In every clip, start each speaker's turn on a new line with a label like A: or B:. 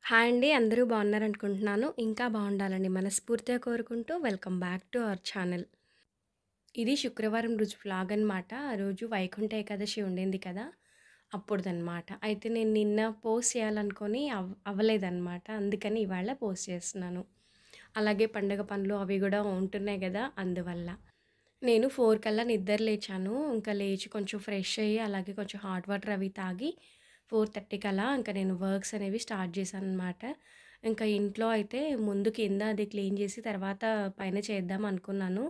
A: Hi అండి. అందరూ బాగున్నారనుకుంటున్నాను. ఇంకా బాగుండాలని మనస్ఫూర్తిగా కోరుకుంటూ welcome back to our channel. ఇది శుక్రవారం రోజు వ్లాగ్ అనమాట. ఆ రోజు వైకుంఠ ఏకాదశి ఉండింది కదా! అప్పుడుదనమాట. అయితే నేను నిన్న పోస్ట్ చేయాలనుకోని అవ్వలేదనమాట. అందుకని ఇవాళ పోస్ట్ చేస్తున్నాను. అలాగే పండగ పనులు అవి గూడా ఉంటున్నాయి గదా! అందువల్ల. నేను 4 కల్లా నిద్ర లేచాను. ఇంకా లేచి కొంచెం ఫ్రెష్ అయ్యి, అలాగే కొంచెం హాట్ వాటర్ అవి తాగి 4:30 కల్లా ఇంకా నేను వర్క్స్ అనేవి స్టార్ట్ చేశాననమాట. ఇంకా ఇంట్లో అయితే ముందు కింద అది క్లీన్ చేసి తర్వాత పైన చేద్దాం అనుకున్నాను.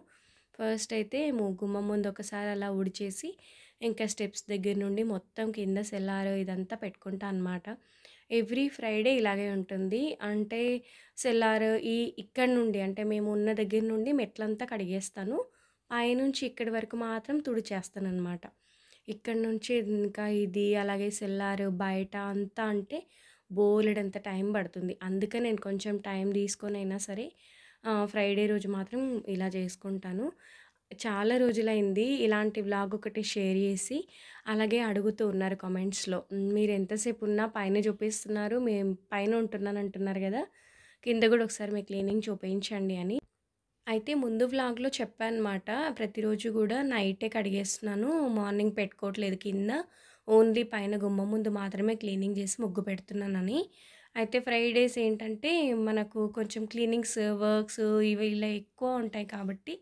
A: ఫస్ట్ అయితే గుమ్మం ముందు ఒకసారి అలా ఊడ్చేసి, ఇంకా స్టెప్స్ దగ్గర నుండి మొత్తం కింద సెల్లారు ఇదంతా పెట్టుకుంటా అనమాట. ఎవ్రీ ఫ్రైడే ఇలాగే ఉంటుంది. అంటే సెల్లారు ఇక్కడి నుండి అంటే మేము ఉన్న దగ్గర నుండి మెట్లంతా కడిగేస్తాను. పైనుంచి ఇక్కడి వరకు మాత్రం తుడిచేస్తాననమాట. ఇక్కడి నుంచి ఇంకా ఇది అలాగే సెల్లారు బయట అంతా అంటే బోలెడంత టైం పడుతుంది. అందుకే నేను కొంచెం టైం తీసుకొనైనా సరే ఫ్రైడే రోజు మాత్రం ఇలా చేసుకుంటాను. చాలా రోజులైంది ఇలాంటి వ్లాగ్ ఒకటి షేర్ చేసి, అలాగే అడుగుతూ ఉన్నారు కామెంట్స్‌లో. మీరు ఎంతసేపు ఉన్నా పైన చూపిస్తున్నారు. మేము పైన ఉంటున్నానంటున్నారు గదా! కింద గూడా ఒకసారి మీ క్లీనింగ్ చూపించండి అని. అయితే ముందు వ్లాగ్‌లో చెప్పానమాట. ప్రతిరోజు గూడా నైటే కడిగేస్తున్నాను. మార్నింగ్ పెట్టుకోవట్లేదు కింద. ఓన్లీ పైన గుమ్మం ముందు మాత్రమే క్లీనింగ్ చేసి ముగ్గు పెడుతున్నానని. అయితే ఫ్రైడేస్ ఏంటంటే మనకు కొంచెం క్లీనింగ్స్, వర్క్స్ ఇవి ఇలా ఎక్కువ ఉంటాయి కాబట్టి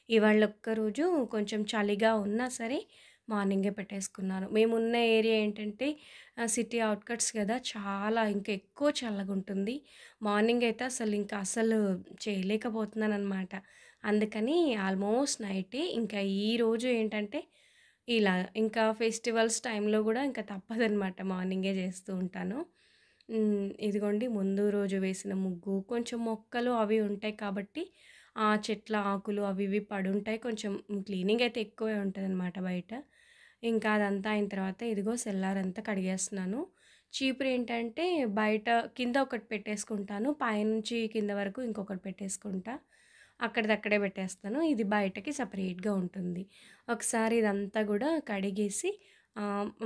A: ఇవాళ ఒక్కరోజు కొంచెం చలిగా ఉన్నా సరే మార్నింగే పెట్టేసుకున్నాను. మేమున్న ఏరియా ఏంటంటే సిటీ ఔట్‌కట్స్ గదా! చాలా ఇంకా ఎక్కువ చల్లగుంటుంది. మార్నింగ్ అయితే అసలు చేయలేకపోతున్నాననమాట. అందుకని ఆల్మోస్ట్ నైటే ఇంకా ఈరోజు ఏంటంటే ఇలా ఇంకా ఫెస్టివల్స్ టైంలో గూడా ఇంకా తప్పదనమాట. మార్నింగే జేస్తూ ఉంటాను. ఇదిగోండి ముందు రోజు వేసిన ముగ్గు, కొంచెం మొక్కలు అవి ఉంటాయి కాబట్టి ఆ చెట్ల ఆకులు అవి ఇవి పడుంటాయి. కొంచెం క్లీనింగ్ అయితే ఎక్కువే ఉంటదనమాట బయట. ఇంకా అదంతా అయిన తర్వాత ఇదిగో సెల్లారంతా కడిగేస్తున్నాను. చీపురేంటంటే బయట కింద ఒకటి పెట్టేసుకుంటాను. పైనుంచి కింద వరకు ఇంకొకటి పెట్టేసుకుంటా. అక్కడిదక్కడే పెట్టేస్తాను. ఇది బయటకి సెపరేట్‌గా ఉంటుంది. ఒకసారి ఇదంతా గూడా కడిగేసి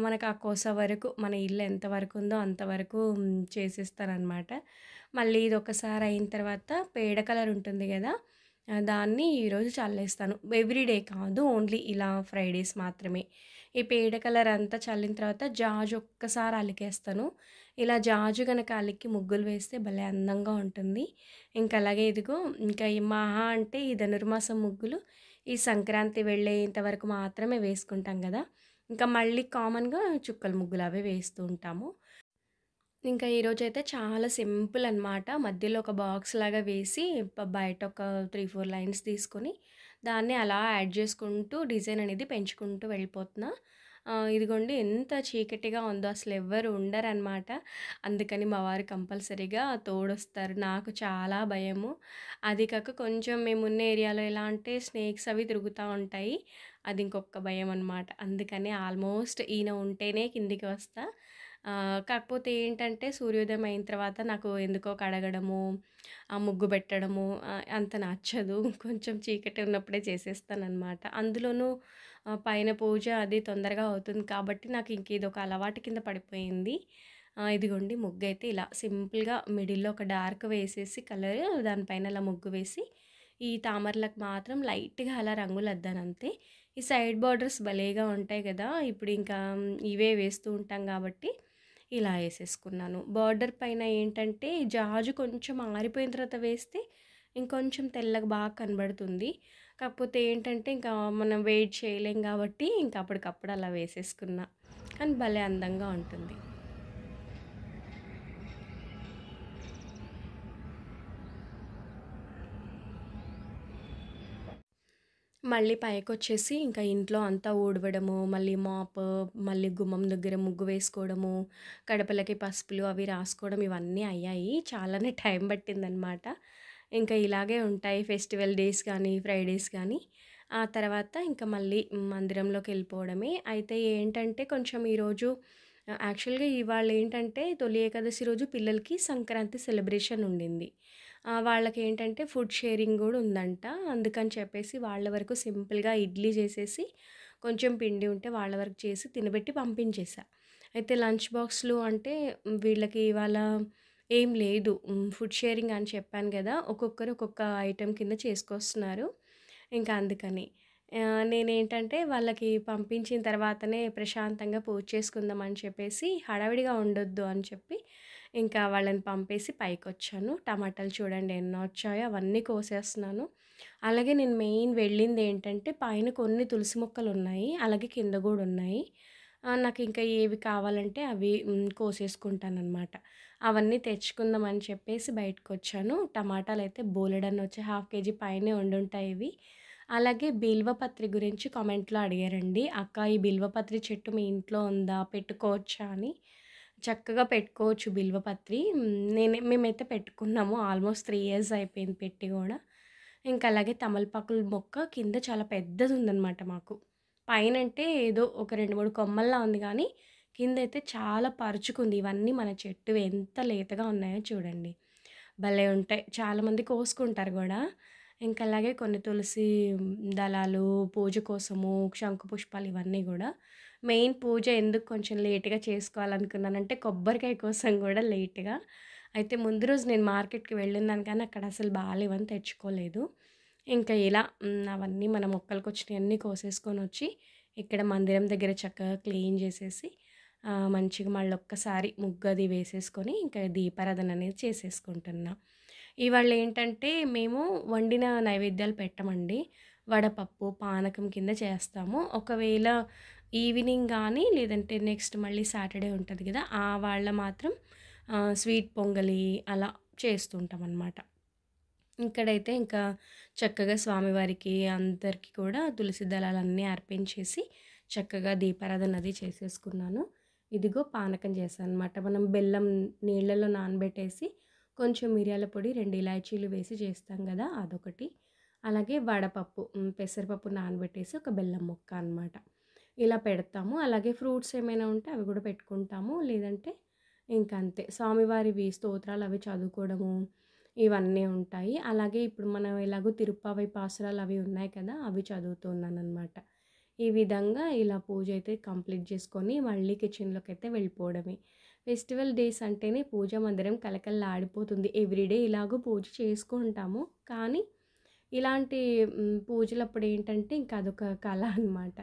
A: మనకు ఆ కొస వరకు మన ఇల్లు ఎంత వరకు ఉందో అంతవరకు చేసేస్తాననమాట. మళ్ళీ ఇదొకసారి అయిన తర్వాత పేడ కలర్ ఉంటుంది గదా! దాన్ని ఈరోజు చల్లేస్తాను. ఎవ్రీడే కాదు. ఓన్లీ ఇలా ఫ్రైడేస్ మాత్రమే. ఈ పేడ కలర్ అంతా చల్లిన తర్వాత జాజు ఒక్కసారి అలికేస్తాను. ఇలా జాజు గనక అలికి ముగ్గులు వేస్తే భలే అందంగా ఉంటుంది. ఇంకా అలాగే ఇదిగో ఇంకా ఈ మహా అంటే ఈ ధనుర్మాసం ముగ్గులు ఈ సంక్రాంతి వెళ్ళేంత వరకు మాత్రమే వేసుకుంటాం గదా! ఇంకా మళ్ళీ కామన్‌గా చుక్కల ముగ్గులు అవే వేస్తూ ఉంటాము. ఇంకా ఈరోజైతే చాలా సింపుల్ అనమాట. మధ్యలో ఒక బాక్స్‌లాగా వేసి బయట ఒక 3, 4 లైన్స్ తీసుకొని దాన్ని అలా యాడ్ చేసుకుంటూ డిజైన్ అనేది పెంచుకుంటూ వెళ్ళిపోతున్నా. ఇదిగోండి ఎంత చీకటిగా ఉందో అసలెవ్వరు ఉండరనమాట. అందుకని మా వారు కంపల్సరీగా తోడొస్తారు. నాకు చాలా భయము. అది కాక కొంచెం మేమున్న ఏరియాలో ఎలా అంటే స్నేక్స్ అవి తిరుగుతా ఉంటాయి. అది ఇంకొక భయం అనమాట. అందుకని ఆల్మోస్ట్ ఈయన ఉంటేనే కిందికి వస్తా. కాకపోతే ఏంటంటే సూర్యోదయం అయిన తర్వాత నాకు ఎందుకో కడగడము, ముగ్గు పెట్టడము అంత నచ్చదు. కొంచెం చీకటి ఉన్నప్పుడే చేసేస్తాననమాట. అందులోనూ పైన పూజ అది తొందరగా అవుతుంది కాబట్టి నాకు ఇంక ఇదొక అలవాటు కింద పడిపోయింది. ఇదిగోండి ముగ్గయితే ఇలా సింపుల్‌గా మిడిల్‌లో ఒక డార్క్ వేసేసి కలర్ దానిపైన అలా ముగ్గు వేసి, ఈ తామరలకు మాత్రం లైట్‌గా అలా రంగులద్దానంతే. ఈ సైడ్ బార్డర్స్ భలేగా ఉంటాయి గదా! ఇప్పుడు ఇంకా ఇవే వేస్తూ ఉంటాం గాబట్టి ఇలా ఏసేసుకున్నాను. బార్డర్ పైన ఏంటంటే జాజు కొంచెం ఆరిపోయిన తర్వాత వేస్తే ఇంకొంచెం తెల్లగా బాగా కనబడుతుంది. కాకపోతే ఏంటంటే ఇంకా మనం వెయిట్ చేయలేం గాబట్టి ఇంక అప్పటికప్పుడు అలా వేసేసుకున్నా. కానీ భలే అందంగా ఉంటుంది. మళ్ళీ పైకొచ్చేసి ఇంకా ఇంట్లో అంతా ఊడవడము, మళ్ళీ మళ్ళీ గుమ్మం దగ్గర ముగ్గు వేసుకోవడము, గడపలకి పసుపులు అవి రాసుకోవడం ఇవన్నీ అయ్యాయి. చాలానే టైం పట్టిందనమాట. ఇంకా ఇలాగే ఉంటాయి ఫెస్టివల్ డేస్ కానీ, ఫ్రైడేస్ కానీ. ఆ తర్వాత ఇంకా మళ్ళీ మందిరంలోకెళ్ళిపోవడమే. అయితే ఏంటంటే కొంచెం ఈరోజు యాక్చువల్‌గా ఇవాళ ఏంటంటే తొలి ఏకాదశి రోజు పిల్లలకి సంక్రాంతి సెలబ్రేషన్ ఉండింది. వాళ్ళకేంటంటే ఫుడ్ షేరింగ్ గూడా ఉందంట. అందుకని చెప్పేసి వాళ్ళ వరకు సింపుల్‌గా ఇడ్లీ చేసేసి, కొంచెం పిండి ఉంటే వాళ్ళ వరకు చేసి తినబెట్టి పంపించేసా. అయితే లంచ్ బాక్స్‌లు అంటే వీళ్ళకి ఇవాళ ఏం లేదు. ఫుడ్ షేరింగ్ అని చెప్పాను గదా! ఒక్కొక్కరు ఒక్కొక్క ఐటెమ్ కింద చేసుకొస్తున్నారు. ఇంకా అందుకని. నేనేంటంటే వాళ్ళకి పంపించిన తర్వాతనే ప్రశాంతంగా పూజ చేసుకుందాం అని చెప్పేసి, హడావిడిగా ఉండొద్దు అని చెప్పి, ఇంకా వాళ్ళని పంపేసి పైకొచ్చాను. టమాటాలు చూడండి ఎన్నొచ్చాయో అవన్నీ కోసేస్తున్నాను. అలాగే నేను మెయిన్ వెళ్ళిందేంటంటే, పైన కొన్ని తులసి మొక్కలున్నాయి. అలాగే కింద గూడా ఉన్నాయి. నాకింకా ఏవి కావాలంటే అవి కోసేసుకుంటాననమాట. అవన్నీ తెచ్చుకుందాం అని చెప్పేసి బయటకొచ్చాను. టమాటాలయితే బోలెడన్నొచ్చాయి. హాఫ్ కేజీ పైనే ఉండుంటాయి ఇవి. అలాగే బిల్వపత్రి గురించి కామెంట్‌లో అడిగారండి. "అక్క ఈ బిల్వపత్రి చెట్టు మీ ఇంట్లో ఉందా? పెట్టుకోవచ్చా?" అని. చక్కగా పెట్టుకోవచ్చు బిల్వపత్రి. మేమైతే పెట్టుకున్నాము. ఆల్మోస్ట్ 3 ఇయర్స్ అయిపోయింది పెట్టి గూడా. ఇంకా అలాగే తమలపాకుల మొక్క కింద చాలా పెద్దదుందనమాట మాకు. పైనంటే ఏదో ఒక 2, 3 కొమ్మల్లా ఉంది గానీ, కిందైతే చాలా పరుచుకుంది. ఇవన్నీ మన చెట్టువే ఎంత లేతగా ఉన్నాయో చూడండి. భలే ఉంటాయి. చాలామంది కోసుకుంటారు గూడా. ఇంకా అలాగే కొన్ని తులసి దళాలు, పూజ కోసము, శంకు పుష్పాలు ఇవన్నీ గూడా. మెయిన్ పూజ ఎందుకు కొంచెం లేట్‌గా చేసుకోవాలనుకున్నానంటే, కొబ్బరికాయ కోసం గూడా లేట్‌గా. అయితే ముందు రోజు నేను మార్కెట్‌కి వెళ్ళున్నాను కానీ, అక్కడ అసలు బాలేవని తెచ్చుకోలేదు. ఇంకా ఇలా అవన్నీ మన మొక్కలకొచ్చినయన్నీ కోసేసుకొనొచ్చి, ఇక్కడ మందిరం దగ్గర చక్కగా క్లీన్ జేసేసి, మంచిగా మళ్ళొక్కసారి ముగ్గది వేసేసుకొని, ఇంకా దీపారాధన అనేది చేసేసుకుంటున్నా. ఇవాళేంటంటే, మేము వండిన నైవేద్యాలు పెట్టమండి. వడపప్పు, పానకం కింద చేస్తాము. ఒకవేళ ఈవినింగ్ గానీ, లేదంటే నెక్స్ట్ మళ్ళీ సాటర్‌డే ఉంటది గదా! ఆ వాళ్ళ మాత్రం స్వీట్ పొంగలి అలా చేస్తుంటామనమాట. ఇక్కడైతే ఇంకా చక్కగా స్వామివారికి అందరికీ కూడా తులసి దళాలన్నీ అర్పించేసి, చక్కగా దీపారాధన అది చేసేసుకున్నాను. ఇదిగో పానకం చేశాననమాట. మనం బెల్లం నీళ్ళలో నానబెట్టేసి, కొంచెం మిరియాల పొడి, 2 ఇలాచీలు వేసి చేస్తాం గదా! అదొకటి. అలాగే వడపప్పు, పెసరపప్పు నానబెట్టేసి ఒక బెల్లం ముక్క అనమాట. ఇలా పెడతాము. అలాగే ఫ్రూట్స్ ఏమైనా ఉంటే అవి గూడా పెట్టుకుంటాము. లేదంటే ఇంకంతే. స్వామివారివి స్తోత్రాలు అవి చదువుకోవడము, ఇవన్నీ ఉంటాయి. అలాగే ఇప్పుడు మనం ఎలాగో తిరుప్పావై పాసురాలు అవి ఉన్నాయి కదా! అవి చదువుతున్నాననమాట. ఈ విధంగా ఇలా పూజ అయితే కంప్లీట్ చేసుకొని మళ్ళీ కిచెన్‌లోకైతే వెళ్ళిపోవడమే. ఫెస్టివల్ డేస్ అంటేనే పూజా మందిరం కళకళలాడిపోతుంది. ఎవ్రీడే ఇలాగో పూజ చేసుకుంటాము. కానీ ఇలాంటి పూజలప్పుడు ఏంటంటే ఇంకా అదొక కళ అనమాట.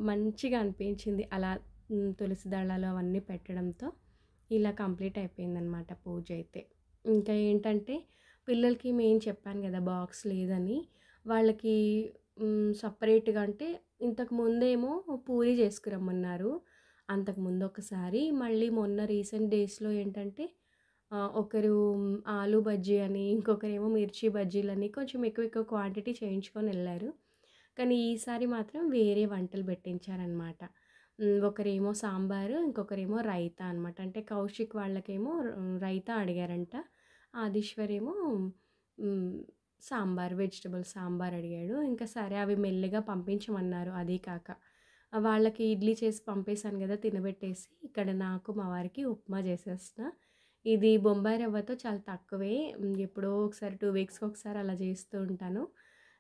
A: మంచిగా అనిపించింది అలా తులసి దళాలు అవన్నీ పెట్టడంతో ఇలా కంప్లీట్ అయిపోయిందనమాట పూజైతే. ఇంకా ఏంటంటే పిల్లలకి మెయిన్ చెప్పాను గదా! బాక్స్ లేదని. వాళ్ళకి సెపరేట్‌గా అంటే ఇంతకు ముందేమో పూరి చేసుకురమ్మన్నారు. అంతకుముందు ఒకసారి, మళ్ళీ మొన్న రీసెంట్ డేస్‌లో ఏంటంటే ఒకరు ఆలు బజ్జీ అని, ఇంకొకరేమో మిర్చి బజ్జీలని కొంచెం ఎక్కువ ఎక్కువ క్వాంటిటీ చేయించుకొనెళ్లారు. కానీ ఈసారి మాత్రం వేరే వంటలు పెట్టించారనమాట. ఒకరేమో సాంబారు, ఇంకొకరేమో రైతా అనమాట. అంటే కౌశిక్ వాళ్ళకేమో రైతా అడిగారంట. ఆదిశ్వర్ ఏమో హ్మ్, వెజిటబుల్ సాంబార్ అడిగాడు. ఇంకా సరే అవి మెల్లిగా పంపించమన్నారు. అదీ కాక వాళ్ళకి ఇడ్లీ చేసి పంపేసాను గదా! తినబెట్టేసి, ఇక్కడ నాకు మా వారికి ఉప్మా చేసేస్తున్నా. ఇది బొంబాయి రవ్వతో చాలా తక్కువే. ఎప్పుడో ఒకసారి 2 వీక్స్‌కి ఒకసారి అలా చేస్తూ ఉంటాను.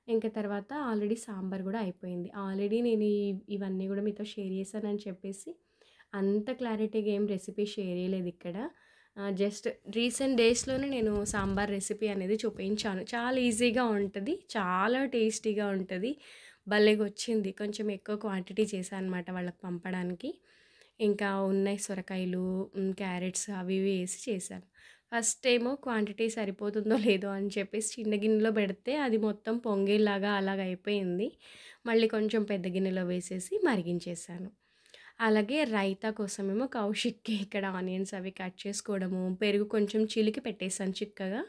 A: ఇంక తర్వాత ఆల్రెడీ సాంబార్ గూడా అయిపోయింది. ఆల్రెడీ నేను ఇవన్నీ గూడా మీతో షేర్ చేశానని చెప్పేసి, అంత క్లారిటీగా ఏం రెసిపీ షేర్ చేయలేదిక్కడ. జస్ట్ రీసెంట్ డేస్‌లోనే నేను సాంబార్ రెసిపీ అనేది చూపించాను. చాలా ఈజీగా ఉంటది. చాలా టేస్టీగా ఉంటది. భలేగొచ్చింది. కొంచెం ఎక్కువ క్వాంటిటీ చేశా అనమాట వాళ్ళకి పంపడానికి. ఇంకా ఉన్నాయి సొరకాయలు, క్యారెట్స్ అవి ఇవి ఏసి చేశాను. ఫస్ట్ ఏమో క్వాంటిటీ సరిపోతుందో లేదో అని చెప్పేసి చిన్న గిన్నెలో పెడితే అది మొత్తం పొంగేలాగా అలాగయిపోయింది. మళ్ళీ కొంచెం పెద్ద గిన్నెలో వేసేసి మరిగించేశాను. అలాగే రైతా కోసమేమో కౌశిక్‌కి ఇక్కడ ఆనియన్స్ అవి కట్ చేసుకోవడము, పెరుగు కొంచెం చిలికి పెట్టేసాను చిక్కగా.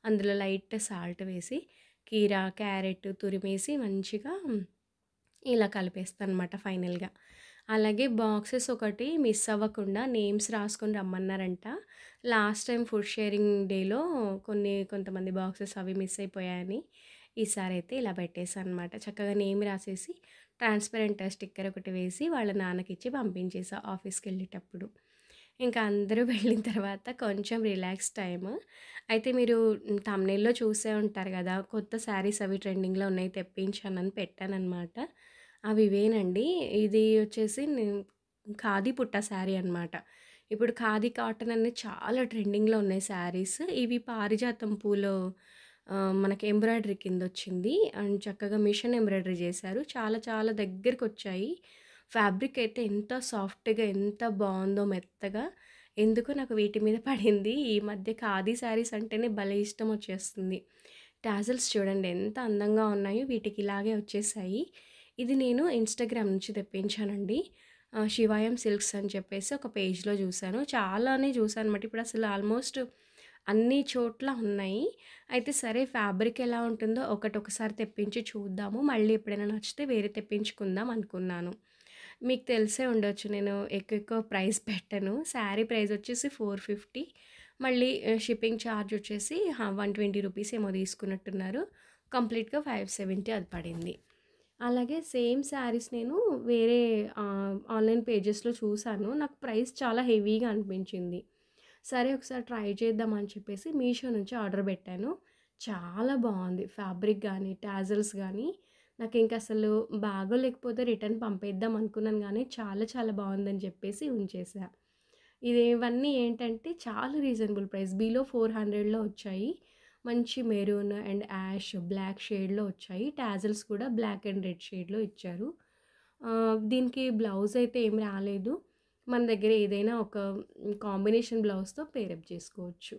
A: అందులో లైట్ సాల్ట్ వేసి, కీరా, క్యారెట్ తురిమేసి మంచిగా ఇలా కలిపేస్తానమాట ఫైనల్‌గా. అలాగే బాక్సెస్ ఒకటి మిస్ అవ్వకుండా నేమ్స్ రాసుకొని రమ్మన్నారంట. లాస్ట్ టైమ్ ఫుడ్ షేరింగ్ డేలో కొంతమంది బాక్సెస్ అవి మిస్ అయిపోయాయని, ఈసారైతే ఇలా పెట్టేసానమాట. చక్కగా నేమ్ రాసేసి ట్రాన్స్‌పరెంట్ స్టిక్కర్ ఒకటి వేసి వాళ్ళ నాన్నకిచ్చి పంపించేసా ఆఫీస్‌కెళ్ళేటప్పుడు. ఇంకా అందరూ వెళ్ళిన తర్వాత కొంచెం రిలాక్స్ టైమ్. అయితే మీరు థంబ్‌నెయిల్‌లో చూసే ఉంటారు గదా! కొత్త శారీస్ అవి ట్రెండింగ్‌లో ఉన్నాయి తెప్పించానని పెట్టాననమాట. అవి ఇవేనండి. ఇది వచ్చేసి ఖాదీ పుట్ట శారీ అనమాట. ఇప్పుడు ఖాదీ కాటన్ అనేది చాలా ట్రెండింగ్‌లో ఉన్నాయి శారీస్. ఇవి పారిజాతం పూలో మనకి ఎంబ్రాయిడరీ కిందొచ్చింది. అండ్ చక్కగా మిషన్ ఎంబ్రాయిడరీ చేశారు. చాలా చాలా దగ్గరకొచ్చాయి. ఫ్యాబ్రిక్ అయితే ఎంత సాఫ్ట్‌గా ఎంత బావుందో మెత్తగా. ఎందుకో నాకు వీటి మీద పడింది. ఈ మధ్య ఖాదీ శారీస్ అంటేనే భలే ఇష్టం వచ్చేస్తుంది. టాజిల్స్ చూడండి ఎంత అందంగా ఉన్నాయో వీటికి ఇలాగే వచ్చేసాయి. ఇది నేను ఇన్‌స్టాగ్రామ్ నుంచి తెప్పించానండి. శివాయం సిల్క్స్ అని చెప్పేసి ఒక పేజ్‌లో చూసాను. చాలానే చూసానన్నమాట. ఇప్పుడు అసలు ఆల్మోస్ట్ అన్ని చోట్ల ఉన్నాయి. అయితే సరే ఫ్యాబ్రిక్ ఎలా ఉంటుందో ఒకసారి తెప్పించి చూద్దాము. మళ్ళీ ఎప్పుడైనా నచ్చితే వేరే తెప్పించుకుందాం అనుకున్నాను. మీకు తెలిసే ఉండొచ్చు నేను ఎక్కువ ప్రైస్ పెట్టను. శారీ ప్రైస్ వచ్చేసి 450 మళ్ళీ షిప్పింగ్ ఛార్జ్ వచ్చేసి 120 రూపీస్ ఏమో తీసుకున్నట్టున్నారు. కంప్లీట్‌గా 570 అది పడింది. అలాగే సేమ్ శారీస్ నేను వేరే ఆన్‌లైన్ పేజెస్‌లో చూసాను. నాకు ప్రైస్ చాలా హెవీగా అనిపించింది. సరే ఒకసారి ట్రై చేద్దాం అని చెప్పేసి మీషో నుంచి ఆర్డర్ పెట్టాను. చాలా బావుంది. ఫ్యాబ్రిక్ గానీ, టాజిల్స్ గానీ నాకింక అసలు బాగోలేకపోతే రిటర్న్ పంపేద్దాం అనుకున్నాను గానీ, చాలా చాలా బావుందని చెప్పేసి ఉంచేసా. ఇవన్నీ ఏంటంటే చాలా రీజనబుల్ ప్రైస్. బిలో 400లో వచ్చాయి. మంచి మెరూన్ అండ్ యాష్, బ్లాక్ షేడ్‌లో వచ్చాయి. టాజిల్స్ కూడా బ్లాక్ అండ్ రెడ్ షేడ్‌లో ఇచ్చారు. దీనికి బ్లౌజ్ అయితే ఏం రాలేదు. మన దగ్గర ఏదైనా ఒక కాంబినేషన్ బ్లౌజ్‌తో పేరప్ చేసుకోవచ్చు.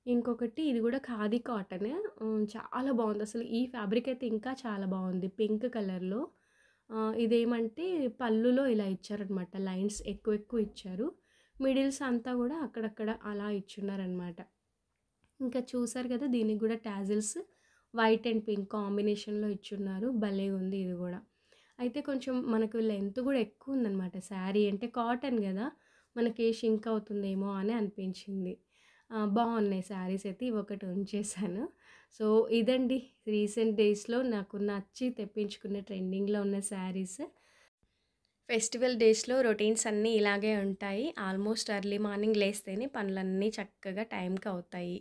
A: ఇంకొకటి ఇది గూడా ఖాదీ కాటనే. చాలా బావుంది. అసలు ఈ ఫ్యాబ్రిక్ అయితే ఇంకా చాలా బావుంది. పింక్ కలర్‌లో. ఇదేమంటే పళ్ళులో ఇలా ఇచ్చారనమాట. లైన్స్ ఎక్కువ ఎక్కువ ఇచ్చారు. మిడిల్స్ అంతా గూడా అక్కడక్కడ అలా ఇచ్చున్నారనమాట. ఇంకా చూసారు కదా! దీనికి గూడా టాజిల్స్ వైట్ అండ్ పింక్ కాంబినేషన్‌లో ఇచ్చున్నారు. భలే ఉంది ఇది గూడా. అయితే కొంచెం మనకు లెంత్ గూడా ఎక్కువుందనమాట శారీ. అంటే కాటన్ గదా! మనకి షింక్ అవుతుందేమో అని అనిపించింది. బావున్నాయి శారీస్ అయితే ఇవొకటి ఉంచేశాను. సో, ఇదండి రీసెంట్ డేస్‌లో నాకు నచ్చి తెప్పించుకున్న ట్రెండింగ్‌లో ఉన్న శారీస్. ఫెస్టివల్ డేస్‌లో రొటీన్స్ అన్నీ ఇలాగే ఉంటాయి. ఆల్మోస్ట్ ఎర్లీ మార్నింగ్ లేస్తేనే పనులన్నీ చక్కగా టైంకి అవుతాయి.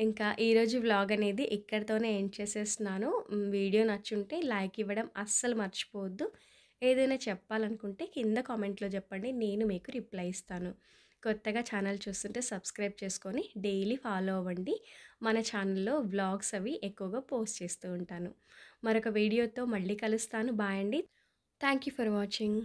A: ఇంకా ఈరోజు వ్లాగ్ అనేది ఇక్కడితోనే ఎండ్ చేసేస్తున్నాను. వీడియో నచ్చుంటే లైక్ ఇవ్వడం అస్సలు మర్చిపోవద్దు. ఏదైనా చెప్పాలనుకుంటే కింద కామెంట్‌లో చెప్పండి. నేను మీకు రిప్లై ఇస్తాను. కొత్తగా ఛానల్ చూస్తుంటే సబ్స్క్రైబ్ చేసుకొని డైలీ ఫాలో అవ్వండి. మన ఛానల్‌లో వ్లాగ్స్ అవి ఎక్కువగా పోస్ట్ చేస్తూ ఉంటాను. మరొక వీడియోతో మళ్ళీ కలుస్తాను. బాయ్ అండి. Thank you for watching.